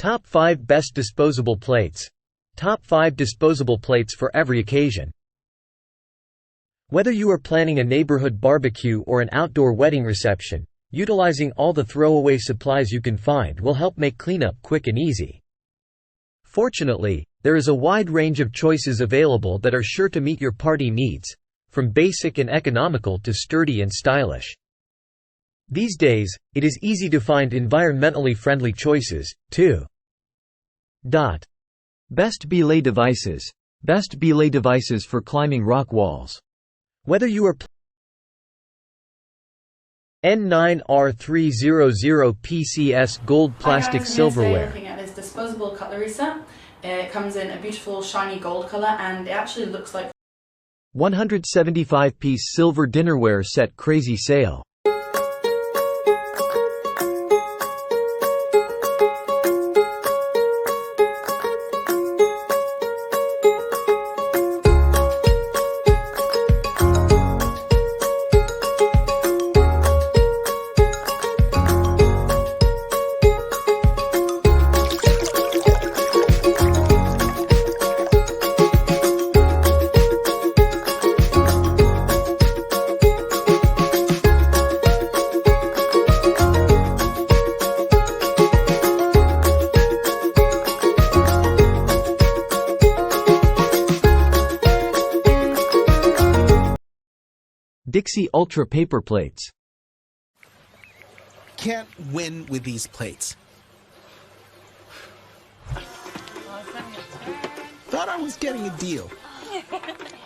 Top 5 Best Disposable Plates. Top 5 disposable plates for every occasion. Whether you are planning a neighborhood barbecue or an outdoor wedding reception, utilizing all the throwaway supplies you can find will help make cleanup quick and easy. Fortunately, there is a wide range of choices available that are sure to meet your party needs, from basic and economical to sturdy and stylish. These days, it is easy to find environmentally friendly choices, too. Best belay devices. Best belay devices for climbing rock walls. Whether you are N9R300 PCS gold plastic silverware. Looking at this disposable cutlery set. It comes in a beautiful shiny gold color and it actually looks like 175-piece silver dinnerware set crazy sale. Dixie Ultra paper plates. Can't win with these plates. Thought I was getting a deal.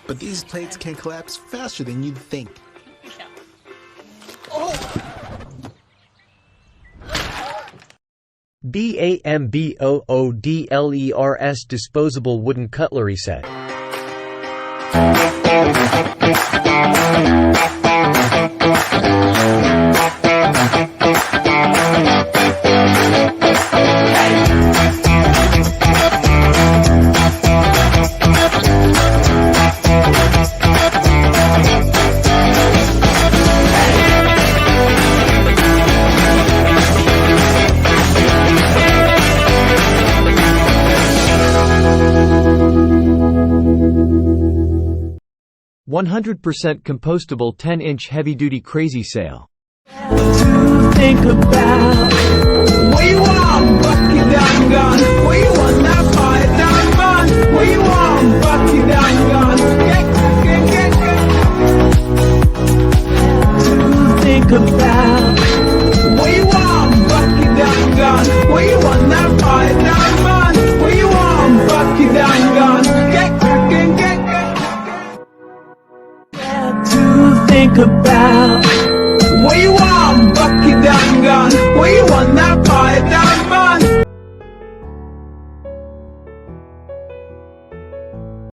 But these plates can collapse faster than you'd think. Oh! BAMBOODLERS disposable wooden cutlery set. %100% compostable 10-inch heavy-duty crazy sale. To think about where you want, bucket down gun. Where you want that fire down gun. Where you want, bucket down gun. To think about where you want, bucket down gun. Where you want that fire down gun. Where you want, bucket down gun. To think about where you want, bucket down gun. Where you want